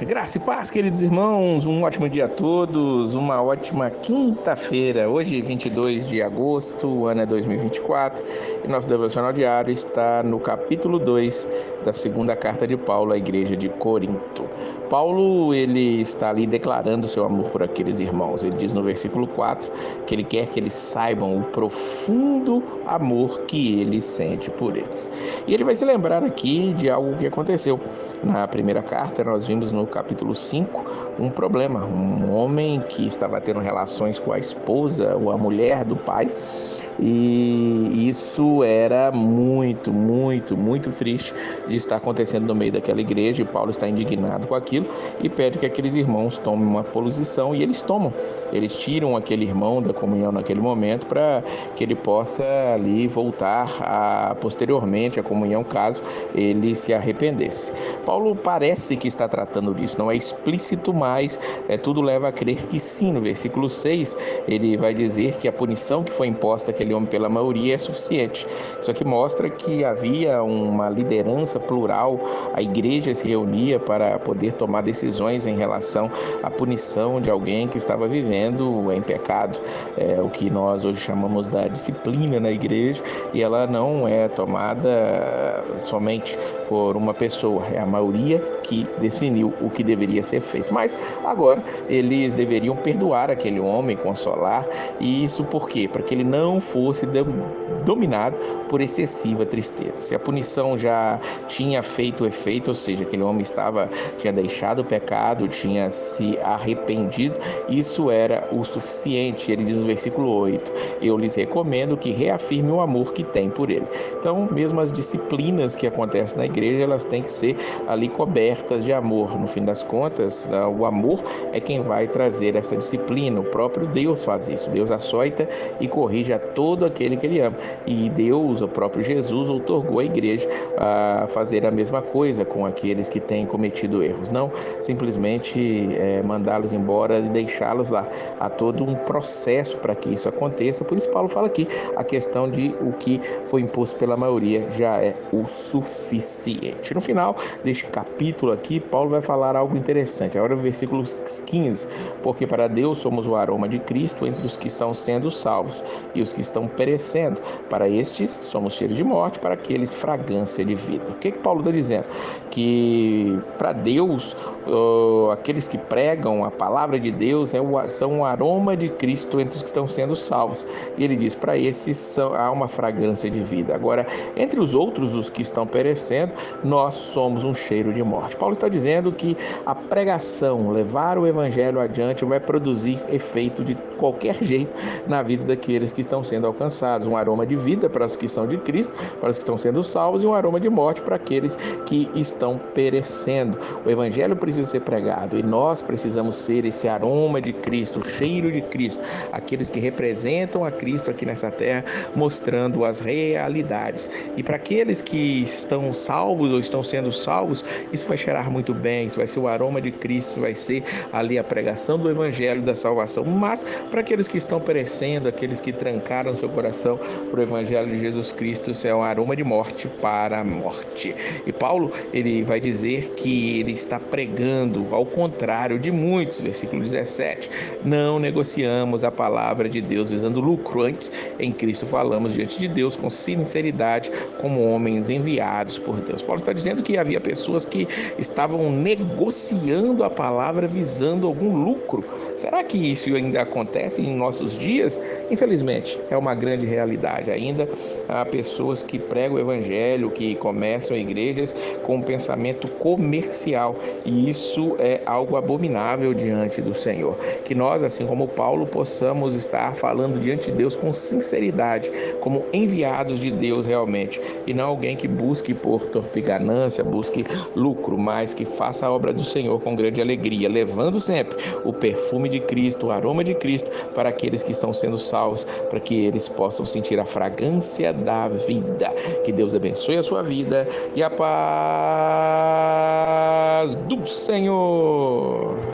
Graça e paz, queridos irmãos, um ótimo dia a todos, uma ótima quinta-feira. Hoje, 22 de agosto, o ano é 2024, e nosso devocional diário está no capítulo 2 da segunda carta de Paulo à igreja de Corinto. Paulo, ele está ali declarando seu amor por aqueles irmãos. Ele diz no versículo 4 que ele quer que eles saibam o profundo amor que ele sente por eles. E ele vai se lembrar aqui de algo que aconteceu. Na primeira carta, nós vimos no capítulo 5 um problema. Um homem que estava tendo relações com a esposa ou a mulher do pai, e isso era muito triste de estar acontecendo no meio daquela igreja. E Paulo está indignado com aquilo e pede que aqueles irmãos tomem uma posição, e eles tomam. Eles tiram aquele irmão da comunhão naquele momento para que ele possa ali voltar posteriormente à comunhão, caso ele se arrependesse. Paulo parece que está tratando disso, não é explícito, mas tudo leva a crer que sim. No versículo 6, ele vai dizer que a punição que foi imposta àquele homem pela maioria é suficiente. Isso aqui mostra que havia uma liderança plural, a igreja se reunia para poder tomar decisões em relação à punição de alguém que estava vivendo em pecado, o que nós hoje chamamos da disciplina na igreja, e ela não é tomada somente por uma pessoa, é a maioria que definiu o que deveria ser feito. Mas agora eles deveriam perdoar aquele homem, consolar, e isso por quê? Para que ele não fosse dominado por excessiva tristeza. Se a punição já tinha feito efeito, ou seja, aquele homem tinha deixado o pecado, tinha se arrependido, isso era o suficiente. Ele diz no versículo 8: eu lhes recomendo que reafirmem o amor que têm por ele. Então, mesmo as disciplinas que acontecem na igreja, elas têm que ser ali cobertas de amor. No fim das contas, o amor é quem vai trazer essa disciplina. O próprio Deus faz isso. Deus açoita e corrige a todo aquele que ele ama. E Deus, o próprio Jesus, outorgou à igreja a fazer a mesma coisa com aqueles que têm cometido erros. Não simplesmente mandá-los embora e deixá-los lá. Há todo um processo para que isso aconteça. Por isso Paulo fala aqui a questão de o que foi imposto pela maioria já é o suficiente. No final deste capítulo aqui, Paulo vai falar algo interessante. Agora o versículo 15: porque para Deus somos o aroma de Cristo entre os que estão sendo salvos e os que estão perecendo. Para estes somos cheiros de morte, para aqueles fragrância de vida. O que Paulo está dizendo? Que para Deus, aqueles que pregam a palavra de Deus são o aroma de Cristo entre os que estão sendo salvos. E ele diz: para esses há uma fragrância de vida. Agora, entre os outros, os que estão perecendo, nós somos um cheiro de morte. Paulo está dizendo que a pregação, levar o evangelho adiante, vai produzir efeito de qualquer jeito na vida daqueles que estão sendo alcançados. Um aroma de vida para os que são de Cristo, para os que estão sendo salvos, e um aroma de morte para aqueles que estão perecendo. O evangelho precisa ser pregado e nós precisamos ser esse aroma de Cristo, o cheiro de Cristo, aqueles que representam a Cristo aqui nessa terra, mostrando as realidades. E para aqueles que estão salvos ou estão sendo salvos, isso vai cheirar muito bem, isso vai ser o aroma de Cristo, isso vai ser ali a pregação do evangelho da salvação. Mas para aqueles que estão perecendo, aqueles que trancaram seu coração para o evangelho de Jesus Cristo, isso é um aroma de morte para a morte. E Paulo, ele vai dizer que ele está pregando ao contrário de muitos. Versículo 17: não negociamos a palavra de Deus visando lucro, antes em Cristo falamos diante de Deus com sinceridade, como homens enviados por Deus. Paulo está dizendo que havia pessoas que estavam negociando a palavra visando algum lucro. Será que isso ainda acontece em nossos dias? Infelizmente, é uma grande realidade. Ainda há pessoas que pregam o evangelho, que começam igrejas com um pensamento comercial, e isso é algo abominável diante do Senhor. Que nós, assim como Paulo, possamos estar falando diante de Deus com sinceridade, como enviados de Deus realmente, e não alguém que busque por torpe ganância, busque lucro, mas que faça a obra do Senhor com grande alegria, levando sempre o perfume de Cristo, o aroma de Cristo para aqueles que estão sendo salvos, para que eles possam sentir a fragrância da vida. Que Deus abençoe a sua vida e a paz do Senhor.